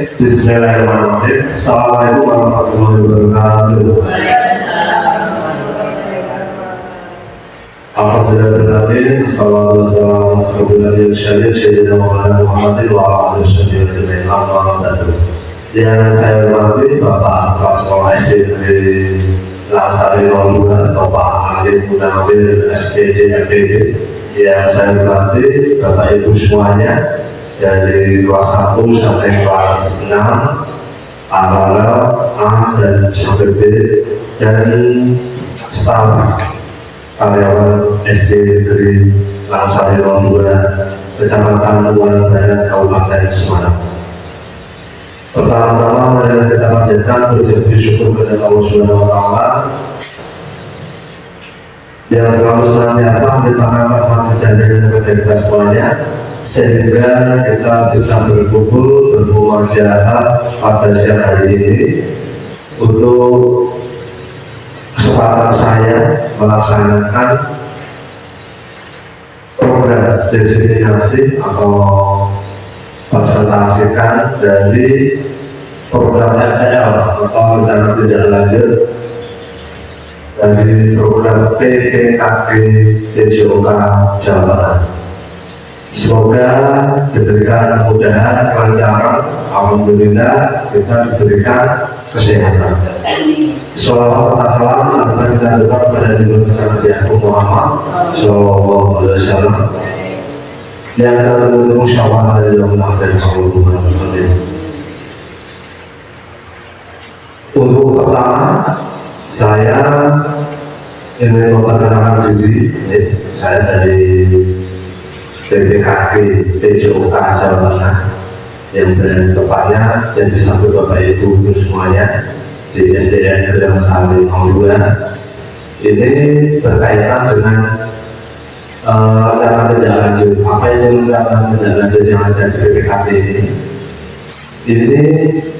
Bismillahirrahmanirrahim. Assalamualaikum warahmatullahi wabarakatuh. Alhamdulillahirrahmanirrahim. Assalamualaikum warahmatullahi wabarakatuh. Sayyidina Muhammad wa ala alihi wasallam. Yang saya hormati Bapak Kepala Sekolah SD Negeri Lasari London atau Pak Alif Munawir SPJ FPD. Yang saya hormati Bapak Ibu semuanya dari kelas 1 sampai kelas 6, paralel A dan sampai B, dan staf karyawan SD Negeri Lasari London, Kecamatan Luar Barat, Kabupaten Semarang. Pertama-tama marilah kita panjatkan puji syukur kepada Allah Subhanahu wa Ta'ala yang selalu senantiasa melimpahkan rahmat kejadian kepada kita semuanya, sehingga kita bisa berkumpul bermuamalah pada siang hari ini untuk kesempatan saya melaksanakan program destinasi atau presentasikan dari program RTL atau rencana tidak lanjut dari program PPKB TJOK Jawa Tengah. Semoga diberikan kemudahan, kelancaran, alhamdulillah kita diberikan kesehatan. Sholawat serta salam akan kita doakan kepada Nabi Muhammad Sallallahu Alaihi Wasallam yang terlalu musyawarah dari Allah dan Allah. Untuk pertama, saya ingin memperkenalkan diri. Saya dari BPKB TJOK Jawa Tengah, yang tepatnya jadi satu Bapak Ibu semuanya di SDN Gedang Sari 02. Ini berkaitan dengan rencana tidak lanjut. Apa yang rencana tidak lanjut yang ada di BPKB ini? Ini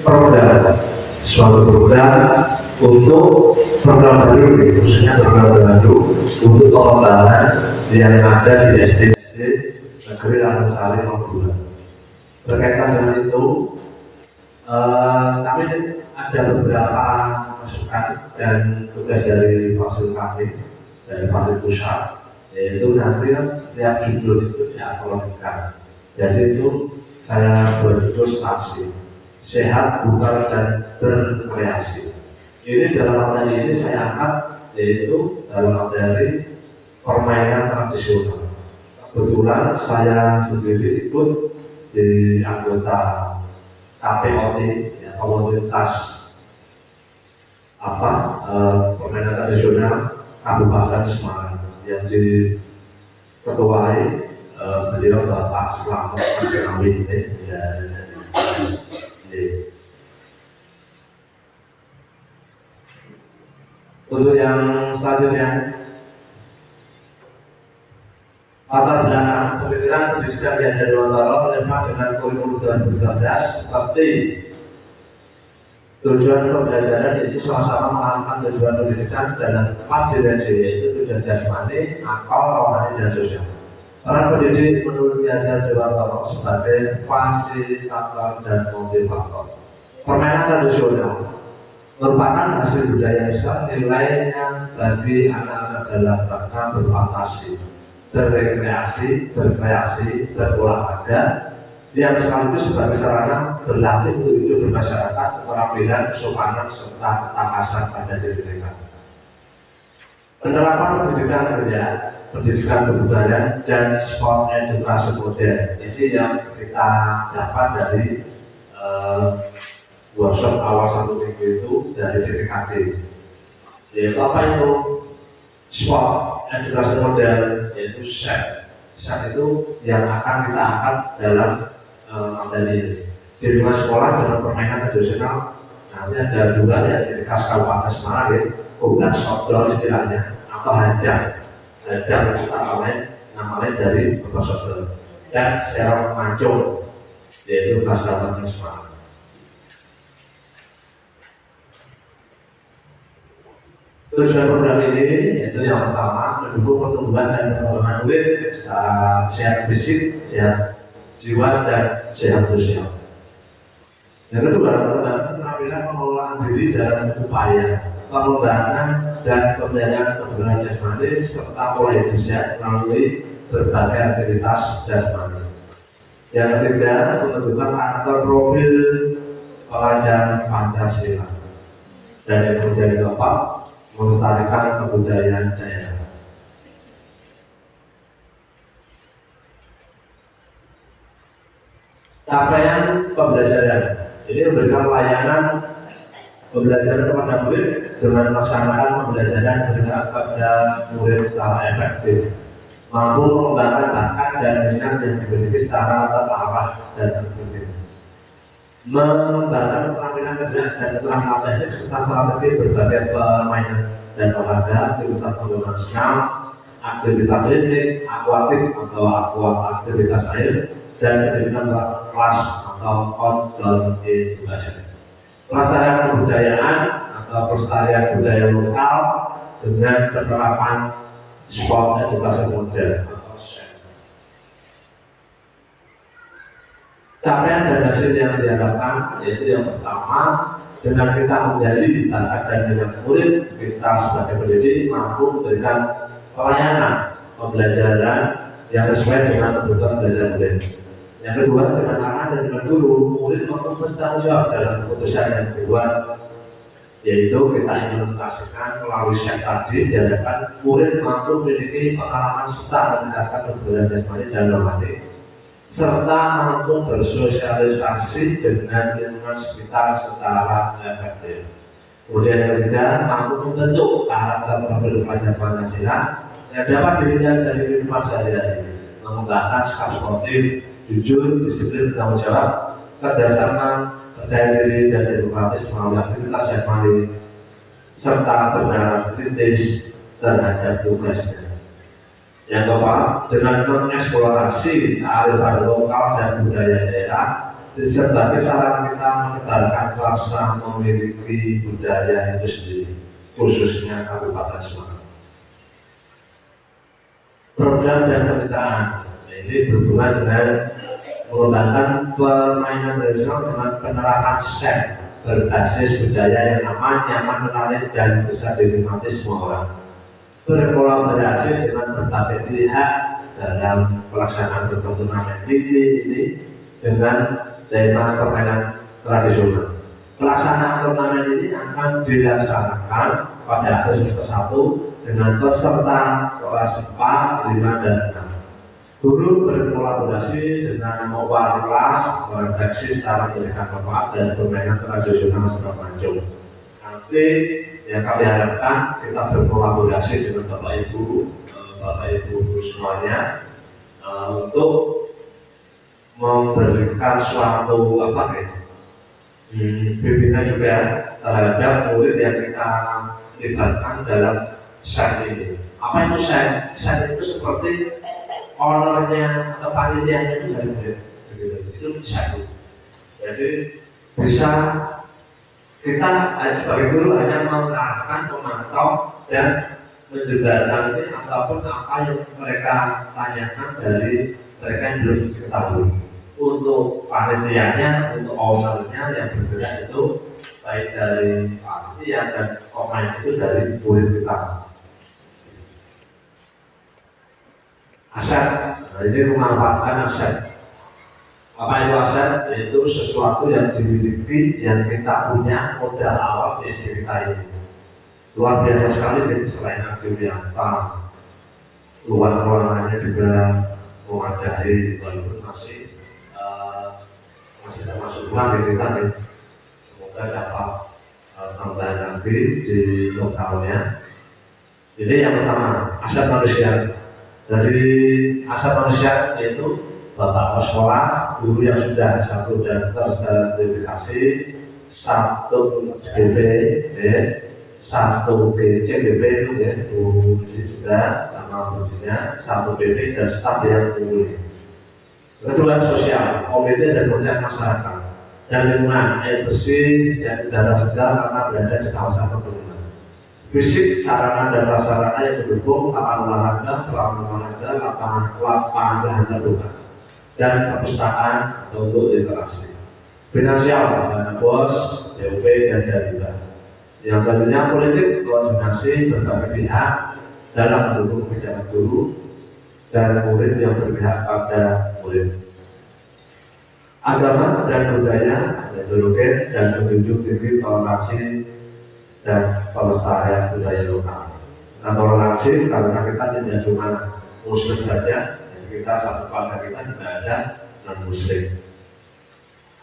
program, suatu program untuk program baru, khususnya program baru untuk pengembangan yang ada di SD Negeri Lasari 02. Berkaitan dengan itu, kami ada beberapa masukan dan tugas dari fasil kami, dari fasil pusat, yaitu nanti setiap judul itu diakologikan. Jadi itu saya berjudul stasi sehat, bugar, dan berkreasi. Ini dalam materi ini saya angkat, yaitu dalam materi permainan tradisional. Kebetulan saya sendiri ikut di anggota KPOT, ya, komunitas permainan tradisional Kabupaten Semarang, yang diketuai beliau Bapak Slamet Asnawi. Untuk yang selanjutnya, latar belakang pemikiran pendidikan yang dari Lontoro relevan dengan kurikulum 2013 seperti tujuan pembelajaran, yaitu sama-sama mengalami tujuan pendidikan dalam 4 dimensi, yaitu tujuan jasmani, akal, rohani, dan sosial. Peran pendidik menurut Yayasan Lontoro sebagai fasilitator dan motivator. Permainan tradisional merupakan hasil budaya Islam, nilainya bagi anak-anak dalam rangka berfantasi, berrekreasi, berkreasi, berolahraga, yang sekaligus sebagai sarana berlatih untuk hidup bermasyarakat, keterampilan, kesopanan, serta ketakasan pada diri mereka. Penerapan pendidikan kerja, pendidikan kebudayaan, dan sport edukasi modern, ini yang kita dapat dari workshop awal 1 minggu itu dari BPKB. Yaitu apa itu? Sport edukasi modern, yaitu SED. SED itu yang akan kita angkat dalam materi ini. Di lingkungan sekolah dalam permainan tradisional, nanti ada 2 ya, di khas Kabupaten Semarang, ya, bukan softball istilahnya, atau hajang. Hajang kita namanya dari Bapak softball. Dan serong mancung, yaitu khas Kabupaten Semarang. Tujuan program ini yaitu yang pertama, mendukung pertumbuhan dan perkembangan wib sehat fisik, sehat jiwa, dan sehat sosial. Yang kedua, keterampilan pengelolaan diri dalam upaya pengembangan dan pemberdayaan kebutuhan jasmani serta pola hidup sehat melalui berbagai aktivitas jasmani. Yang ketiga, menentukan karakter profil pelajar Pancasila. Dan yang menjadi keempat, melestarikan kebudayaan daerah. Capaian pembelajaran ini memberikan layanan pembelajaran kepada murid dengan melaksanakan pembelajaran kepada murid secara efektif, mampu mengembangkan bakat dan minat yang dimiliki secara terarah dan terstruktur, mengembangkan keterampilan kerja dan keterampilan teknik serta strategi berbagai permainan dan olahraga, aktivitas penggunaan senam, aktivitas ritmik, akuatik atau aktivitas air, dan pendidikan kelas atau outdoor education. Pelestarian kebudayaan atau pelestarian budaya lokal dengan penerapan sport edukasi modern atau SEM. Capaian dan hasil yang diharapkan yaitu yang pertama, dengan kita menjadi bakat dan minat murid, kita sebagai pendidik mampu memberikan pelayanan pembelajaran yang sesuai dengan kebutuhan belajar murid. Yang kedua, dengan arahan dan dengan guru, murid mampu bertanggung jawab dalam keputusan yang dibuat, yaitu kita implementasikan melalui SEM tadi, diharapkan murid mampu memiliki pengalaman serta meningkatkan kebutuhan jasmani dan normatif, serta mampu bersosialisasi dengan lingkungan sekitar secara efektif. Kemudian yang ketiga, mampu membentuk karakter profil pelajar Pancasila yang dapat dilihat dari kehidupan sehari-hari, mengembangkan sikap sportif, jujur, disiplin, bertanggung jawab, kerjasama, percaya diri, dan demokratis melalui aktivitas jasmani serta bernalar kritis terhadap tugasnya. Yang keempat, dengan mengeksplorasi kearifan lokal dan budaya daerah sebagai sarana kita menyebarkan rasa memiliki budaya itu sendiri, khususnya Kabupaten Semarang. Program dan kemitraan ini berhubungan dengan mengembangkan permainan tradisional dengan penerapan SEM berbasis budaya yang aman, nyaman, menarik, dan bisa dinikmati semua orang. Berkolaborasi dengan berbagai pihak dalam pelaksanaan turnamen ini dengan tema permainan tradisional. Pelaksanaan turnamen ini akan dilaksanakan pada Agustus 1 dengan peserta kelas 4, 5, dan 6. Guru berkolaborasi dengan mewakili kelas beredaksi secara pendidikan manfaat dan permainan tradisional serta mancung. Nanti yang kami harapkan kita berkolaborasi dengan Bapak Ibu semuanya untuk memberikan suatu bimbingan juga terhadap murid yang kita libatkan dalam SEM ini. Apa itu SEM? SEM itu seperti ownernya atau panitianya itu dari murid, itu bisa. Jadi bisa kita sebagai guru hanya mengarahkan, memantau dan menjelaskan ataupun apa yang mereka tanyakan dari mereka yang belum diketahui. Untuk panitianya, untuk ownernya yang bergerak itu baik dari panitia dan pemain itu dari murid kita. Aset, nah ini memanfaatkan aset. Apa itu aset? Yaitu sesuatu yang dimiliki, yang kita punya modal awal di SD kita ini. Luar biasa sekali ini, selain aktivitas ruangannya juga memadai, walaupun masih termasuk kurang di kita nih. Semoga dapat tambahan nanti di lokalnya. Jadi yang pertama, aset manusia. Dari aset manusia yaitu bapak sekolah, guru yang sudah satu dan tersertifikasi, satu GB, satu CGB itu ya, guru juga sama gurunya, satu BP dan staf yang mumpuni. Kedua sosial, komite dan kerja masyarakat dan lingkungan, air bersih dan udara segar karena berada di kawasan perkebunan. Fisik, sarana dan prasarana yang mendukung lapangan olahraga, lapangan terbuka, dan perpustakaan untuk literasi. finansial, dana bos, DUP, dan dana. Yang selanjutnya politik, koordinasi berbagai pihak dalam mendukung kebijakan guru dan murid yang berpihak pada murid. Agama dan budaya, ideologis dan menjunjung tinggi toleransi dan pelestarian budaya lokal. Nah, toleransi karena kita tidak cuma muslim saja, kita satu keluarga kita juga ada non muslim.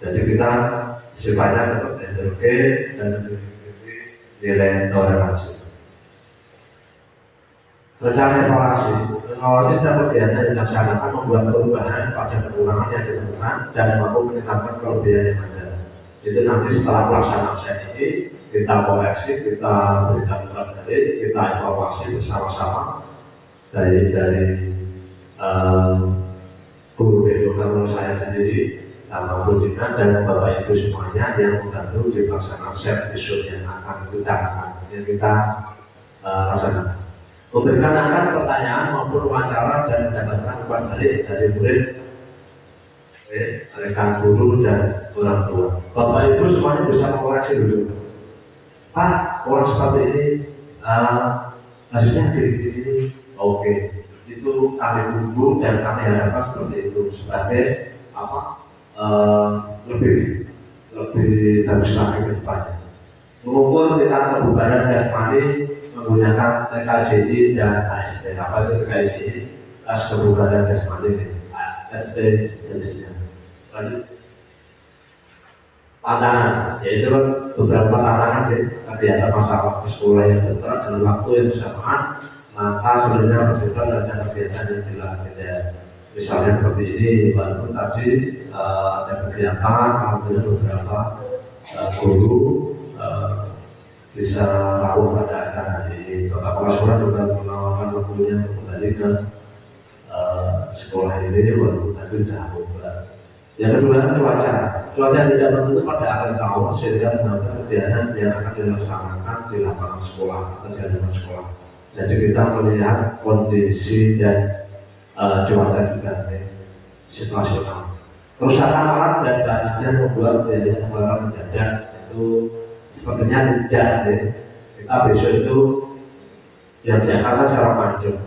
Jadi kita sifatnya tetap ideologis dan nilai toleransi. Rencana evaluasi dapat dilaksanakan membuat perubahan pada kekurangan yang ditemukan dan mampu meningkatkan kelebihan yang ada. Itu nanti setelah pelaksanaan set ini kita koreksi, kita berikan kembali, kita evaluasi bersama-sama dari guru kalau saya sendiri sama Bu Dina dan Bapak Ibu semuanya yang membantu di pelaksanaan set episode yang akan kita laksanakan. Memberikan akan pertanyaan maupun wawancara dan mendapatkan umpan balik dari murid, rekan guru dan orang tua. Bapak Ibu semuanya bisa mengoreksi dulu. Pak, orang seperti ini, hasilnya gini-gini, oke. Itu kami tunggu dan kami harapkan seperti itu sebagai lebih bagus lagi ke depannya. Mengukur kita kebugaran jasmani menggunakan TKJI dan ASD. Apa itu TKJI? Tes kebugaran jasmani, ASD jenisnya. Lanjut. Tantangan, yaitu beberapa tantangan tadi ada masalah sekolah yang berat dalam waktu yang bersamaan, maka sebenarnya berbeda dengan kegiatan yang dilakukan. Misalnya seperti ini, walaupun tadi ada kegiatan, alhamdulillah beberapa guru bisa tahu pada acara ini. Kepala sekolah juga menawarkan waktunya kembali ke sekolah ini, walaupun tadi sudah buka. Yang kedua, cuaca tidak menentu pada akhir tahun sehingga menambah kegiatan yang akan dilaksanakan di lapangan sekolah atau di halaman sekolah. Jadi kita melihat kondisi dan cuaca juga situasional. Kerusakan alat dan bahannya membuat biaya pengeluaran mendadak itu sepertinya tidak. Kita besok itu yang Jakarta secara panjang.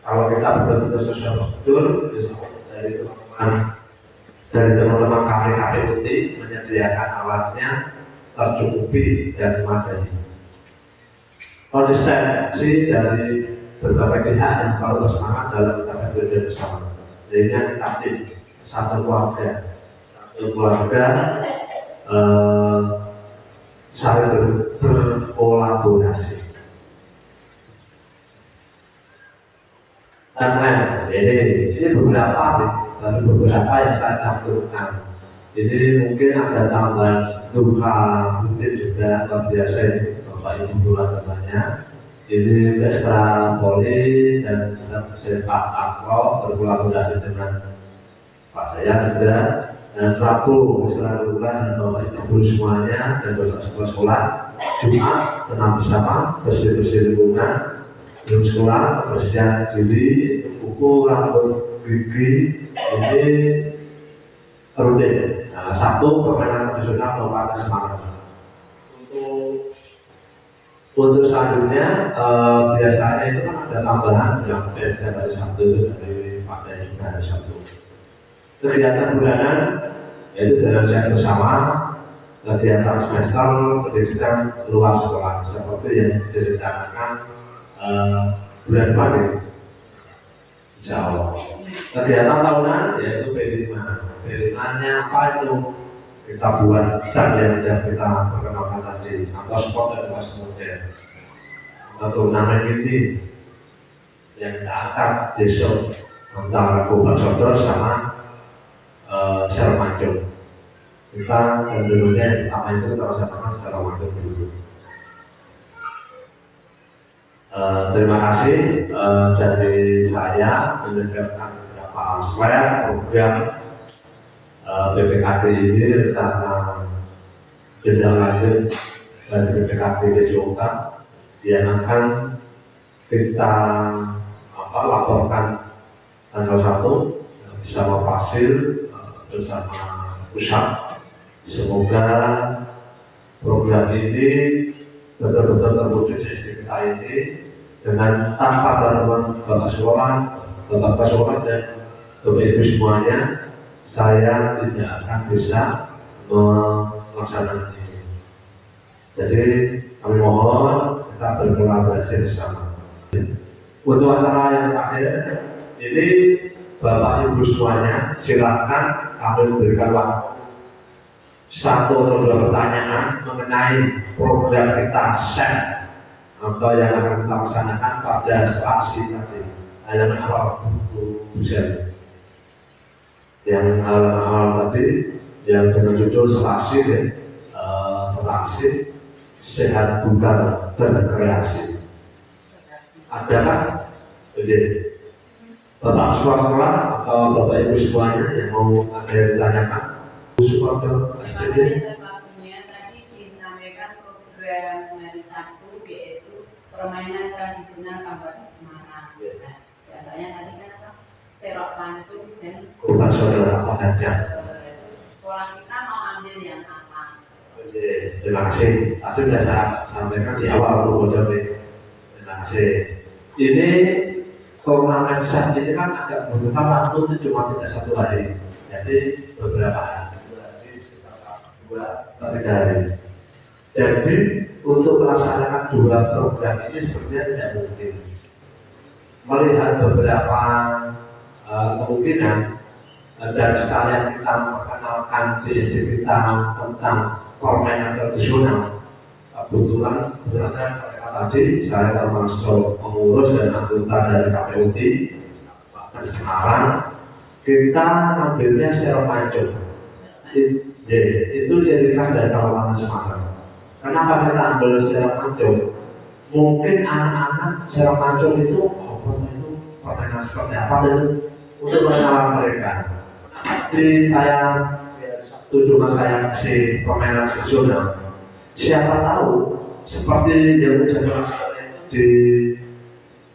Kalau kita betul-betul betul dari teman-teman KPKP putih menyediakan alatnya tercukupi dan memadai. Konsistensi dari berbagai pihak yang selalu bersemangat dalam mencapai tujuan bersama. Sehingga kita satu keluarga saling berkolaborasi. Dan ini beberapa yang saya cantumkan. Jadi mungkin ada tambahan duka, mungkin juga luar biasa ini Bapak Ibu keluarganya. Ini ekstra poli dan Pak Akro berkolaborasi dengan Pak saya juga dan Rabu selalu dan Bapak Ibu semuanya dan sekolah Jumat senam bersama bersih-bersih lingkungan belum sekolah bersiap diri buku rambut gigi ini rutin. Nah, Sabtu permainan tradisional merupakan semangat. Untuk selanjutnya biasanya itu kan ada tambahan yang setiap hari Sabtu dari Pak Dai juga hari Sabtu. Kegiatan bulanan yaitu jalan sehat bersama, kegiatan semester pendidikan luar sekolah seperti yang direncanakan bulan depan ini. Insya Allah. Kegiatan tahunan yaitu P5. P5-nya apa itu? Kita buat besar yang sudah kita perkenalkan tadi, atau sport dan kelas modern. Atau turnamen ini yang kita angkat besok antara Kubah Sodor sama Sermanjung. Kita tentunya apa itu kita laksanakan secara waktu dulu. Terima kasih dari saya mendengarkan beberapa slide program BPKD ini rencana jenjang lanjut dari BPKD Desa yang akan kita laporkan tanggal 1 bersama Fasil bersama pusat. Semoga program ini betul-betul terwujud di SDPK ini dengan tanpa bantuan Bapak sekolah dan Bapak Ibu semuanya, saya tidak akan bisa melaksanakan ini. Jadi kami mohon kita berkolaborasi bersama. Untuk acara yang terakhir ini, Bapak Ibu semuanya silakan kami berikan waktu 1 atau 2 pertanyaan mengenai program kita SET atau yang akan kita laksanakan pada stasi tadi. Halaman awal buku yang halaman awal tadi yang dengan judul stasi sehat bugar berkreasi. Adakah Bapak sekolah atau Bapak Ibu semuanya yang mau ada yang ditanyakan? Satunya tadi disampaikan program hari Sabtu yaitu permainan tradisional Kabupaten Semarang. Contohnya tadi kan apa? Serok pancung dan Bukan saudara apa saja. Sekolah kita mau ambil yang apa? Terima kasih. Tapi sudah saya sampaikan di awal program ini. Terima kasih. Ini turnamen SET ini kan agak membutuhkan waktu itu cuma tidak 1 hari. Jadi beberapa hari. 2 atau 3 hari. Jadi untuk melaksanakan 2 program ini sebenarnya tidak mungkin. Melihat beberapa kemungkinan dan sekalian kita memperkenalkan CSD kita tentang permainan tradisional. Kebetulan tadi saya termasuk pengurus dan anggota dari KPUD Semarang. Kita ambilnya serok pancung. Itu jadi khas dari Kabupaten Semarang. Kenapa kita ambil serok pancung? Mungkin anak-anak serok pancung itu permainan seperti apa dan untuk mengenal mereka. Jadi saya tujuan saya si permainan tradisional. Siapa tahu seperti yang terjadi di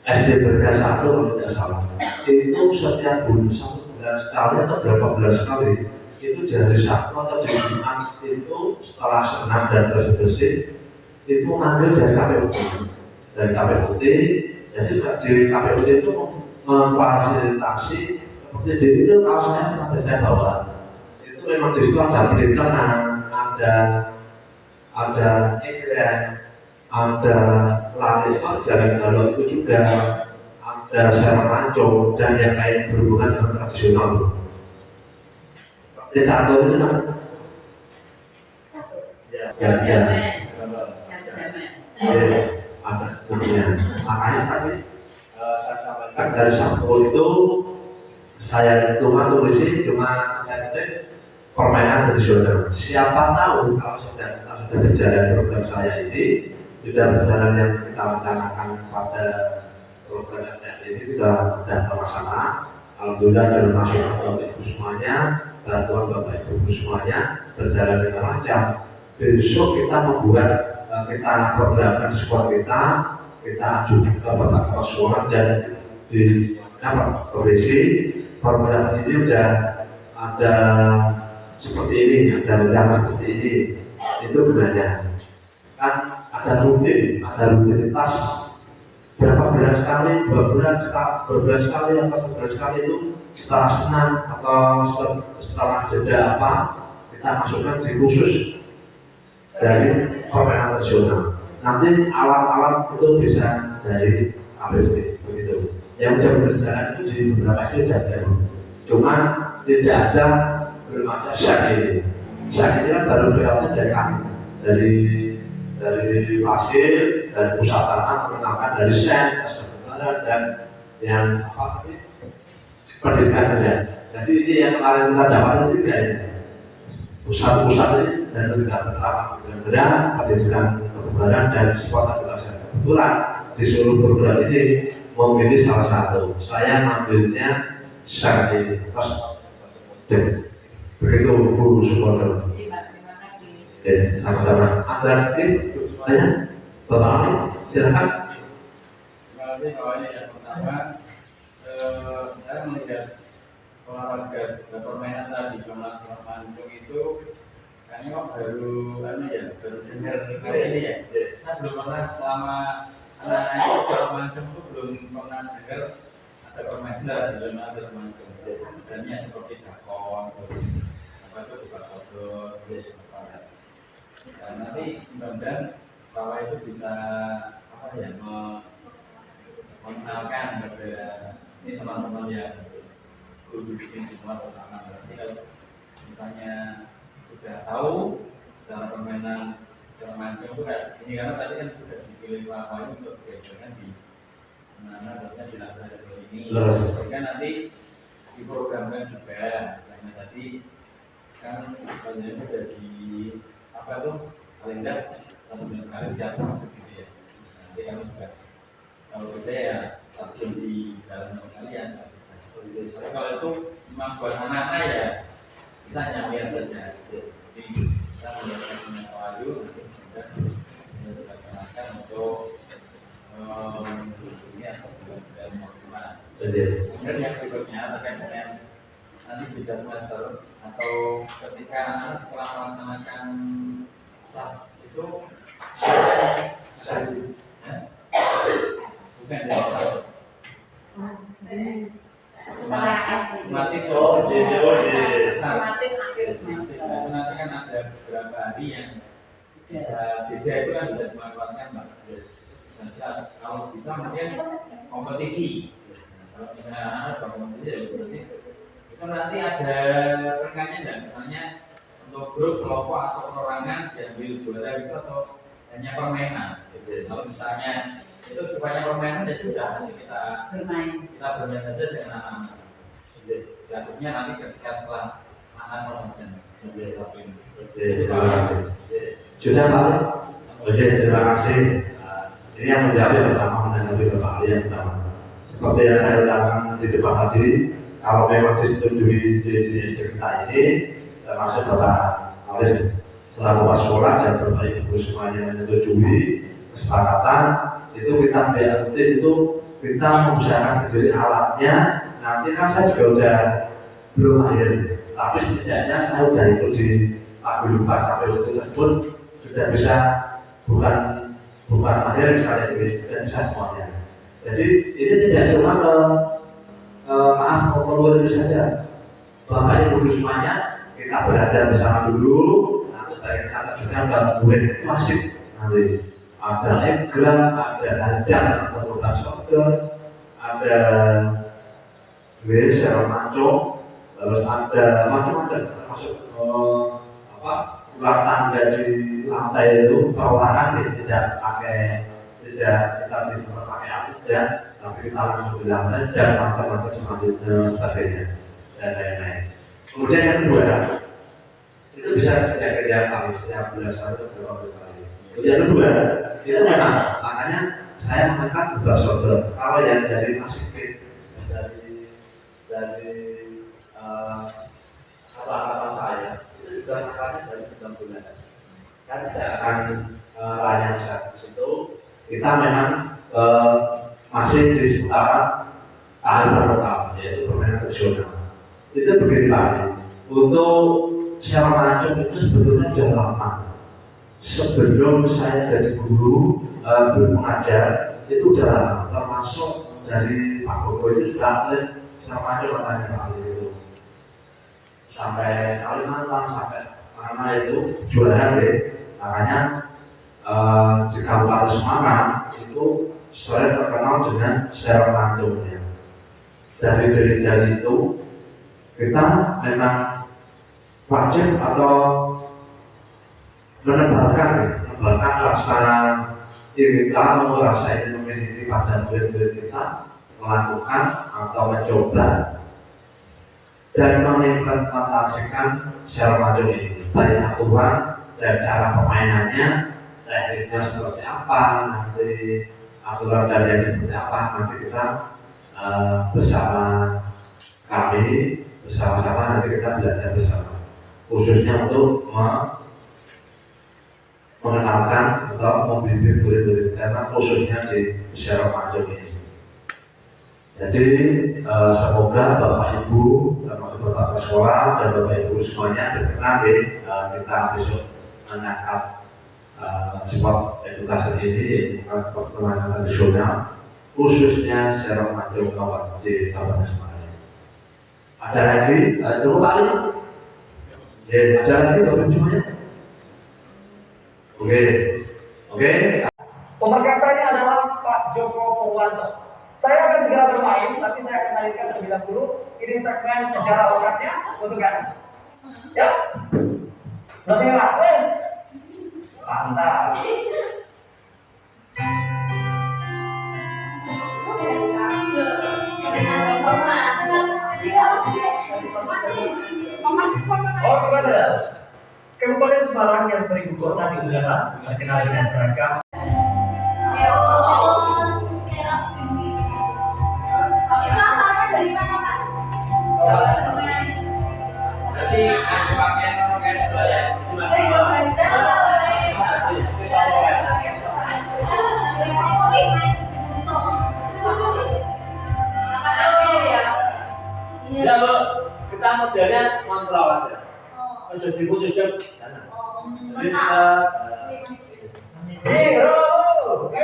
SD Berkah 1 kalau tidak salah, itu setiap bulan 11 kali atau berapa belas kali itu dari Sabtu atau di Jumat itu setelah senam dan bersih itu ngambil dari KPUD. Jadi di KPUD itu memfasilitasi seperti itu. Kalau saya bawa itu memang di situ ada perintah, ada iklan, ada lari jalan galau itu juga, ada serang pancung dan yang lain berhubungan dengan tradisional. Ini satu itu kan? Ya. Ada sebutnya. Makanya tadi saya sampaikan dari Sabtu itu saya cuma tulisin cuma permainan tradisional. Siapa tahu kalau sudah berjalan program saya ini, sudah berjalan yang kita rencanakan pada program ini sudah terlaksana. Alhamdulillah dan masuk Bapak Ibu semuanya, bantuan Bapak Ibu semuanya berjalan dengan lancar. Besok kita membuat kita programkan sekolah kita ajukan ke Bapak Kepala Sekolah dan di provinsi program ini sudah ada seperti ini, ada rencana seperti ini. Itu gunanya kan ada rutinitas berapa belas kali, 12 kali atau 11 kali itu setelah senam atau setelah jeda apa kita masukkan di khusus dari permainan tradisional. Nanti alat-alat itu bisa dari KPUD begitu. Yang sudah berjalan itu di beberapa sudah ada. Cuma tidak ada, belum ada SET ini. SET ini kan baru berasal dari kami, dari pasir, dari pusat tanah, mengenalkan dari SET, dan yang apa tadi pendidikan ya. Jadi ini yang kemarin kita dapat itu ya. Pusat-pusat ini dan pendidikan pendidikan kebugaran dan sekolah kebangsaan. Kebetulan di seluruh program ini memilih salah satu. Saya mengambilnya SET ini. Begitu Bu Supono. Terima kasih. Sama-sama. Ada lagi tanya? Bapak Ali, silakan. Terima kasih. Kalau ini yang pertama, saya melihat olahraga permainan tradisional Seram Mancung itu kayaknya baru baru dengar kali ini ya. Saya belum pernah selama anak-anak itu Seram Mancung itu belum pernah dengar ada permainan tradisional Seram Mancung. Misalnya seperti dakon, terus apa itu buka kodok, terus apa ya. Dan nanti mudah-mudahan bahwa itu bisa mengenalkan kepada ini teman-teman yang guru di sini semua terutama. Berarti kalau misalnya sudah tahu cara permainan Seram Mancung itu kayak ini, karena tadi kan sudah dipilih Pak Wahyu untuk diajarkan di mana tentunya dilakukan seperti ini. Sehingga nanti diprogramkan juga, misalnya tadi kan sebenarnya sudah di apa tuh paling tidak 1 bulan sekali setiap Sabtu gitu ya. Nanti kami juga kalau bisa ya terjun di dalam sekalian. Tapi kalau itu memang buat anak-anak ya kita hanya lihat saja. Jadi kita melihat punya Wahyu nanti sudah kita gunakan untuk ini atau dalam bagaimana. Kemudian yang berikutnya terkait dengan nanti sudah semester atau ketika anak setelah melaksanakan SAS itu bukan dari SAS. Sematik akhir semester. Nanti kan ada beberapa hari yang bisa jeda, itu kan sudah dimanfaatkan Mbak. Misalnya kalau bisa mungkin kompetisi. Kalau misalnya ada kompetisi ya berarti itu nanti ada rekannya dan misalnya untuk grup, kelompok atau perorangan diambil juara itu atau hanya permainan. Kalau misalnya itu supaya permainan ya sudah nanti kita bermain saja dengan anak-anak. Selanjutnya nanti ketika setelah asal saja. Sudah Pak. Oke, terima kasih. Ini yang menjawab yang pertama menanggapi Bapak Ali yang pertama. Seperti yang saya katakan di depan tadi, kalau memang disetujui di kita ini, termasuk Bapak Ali selaku Pak Sekolah dan Bapak Ibu semuanya menyetujui kesepakatan, itu kita BLT itu kita mengusahakan sendiri alatnya. Nanti kan saya juga udah belum akhir, tapi setidaknya saya udah itu di lupa KPU tersebut sudah bisa bukan akhir sekali ini sudah bisa semuanya. Jadi ini tidak cuma maaf perlu itu saja. Bapak Ibu semuanya kita belajar bersama dulu. Nanti dari kata juga nggak boleh masif nanti. Ada egrang, ada hadang, ada program software, ada Seram Mancung, terus ada macam-macam termasuk ulang tangga di lantai itu perorangan tidak kita pakai alat tapi kita langsung di lantai dan macam-macam selanjutnya sebagainya dan lain-lain. Kemudian yang kedua itu bisa kerja kami setiap bulan satu berapa kali. Kemudian kedua itu memang makanya saya menekan beberapa software kalau yang dari masih dari kata-kata saya itu juga makanya dari bulan kan tidak akan layan saat itu kita memang masih di seputaran kearifan lokal yaitu permainan tradisional. Itu begini Pak, untuk Seram Mancung itu sebetulnya sudah lama. Sebelum saya jadi guru mengajar itu sudah lama, termasuk dari Pak Bobo itu sudah Seram Mancung katanya Pak itu sampai Kalimantan sampai mana itu juara deh. Makanya di Kabupaten Semarang itu saya terkenal dengan Seram Mancung. Dari itu kita memang wajib atau menebarkan rasa ingin tahu, rasa ingin memiliki pada murid-murid kita melakukan atau mencoba dan mengimplementasikan Seram Mancung ini, baik aturan dan cara permainannya, tekniknya seperti apa, nanti aturan dan yang seperti apa, nanti kita bersama kami bersama-sama nanti kita belajar bersama, khususnya untuk mengenalkan atau membimbing murid-murid karena khususnya di Seram Mancung ini. Jadi semoga Bapak Ibu, termasuk Bapak Sekolah dan Bapak Ibu semuanya berkenan kita besok mengangkat spot edukasi ini, perkembangan tradisional, khususnya Serok Madro Kawat di Kabupaten Semarang. Ada lagi? Tunggu Pak Ali. Ada lagi Bapak Ibu semuanya? Oke. Pemerkasanya adalah Pak Joko Purwanto. Saya akan segera bermain, tapi saya akan hadirkan terlebih dahulu. Ini segmen sejarah lokatnya untuk Anda. Ya, udah sini lah, mantap. Oke, brothers. Kabupaten Semarang yang beribu kota di udara, terkenal dengan seragam. Ya Bu, kita modelnya kontrol aja. Jadi Bu jujur sana. Jadi kita Oke,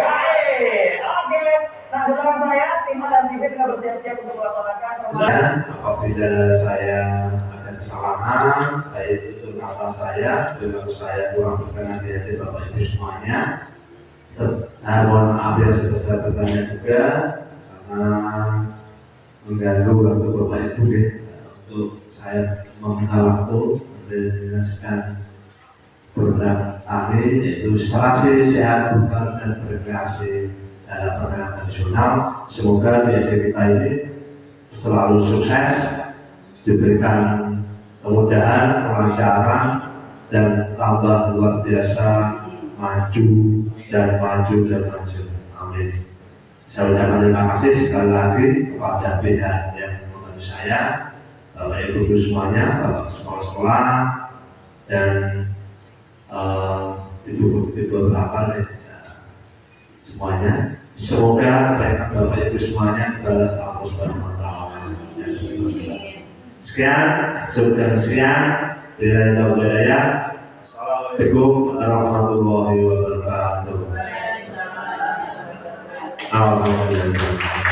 nah di belakang saya tim dan tim tengah bersiap-siap untuk melaksanakan dan apabila saya ada kesalahan, baik itu kata saya, perilaku saya kurang berkenan di hati Bapak Ibu semuanya, saya mohon maaf yang sebesar-besarnya juga karena mengganggu waktu Bapak Ibu untuk saya meminta waktu menjelaskan program kami yaitu instalasi sehat bugar dan rekreasi dalam permainan tradisional. Semoga di SD kita ini selalu sukses, diberikan kemudahan, kelancaran, dan tambah luar biasa maju. Amin. Saya ucapkan terima kasih sekali lagi kepada pihak yang membantu saya, Bapak Ibu semuanya, Bapak sekolah-sekolah, dan ibu-ibu berapa semuanya. Semoga baik Bapak Ibu semuanya balas Allah Subhanahu wa Ta'ala. Sekian, sekian. Assalamualaikum warahmatullahi wabarakatuh. Alhamdulillah.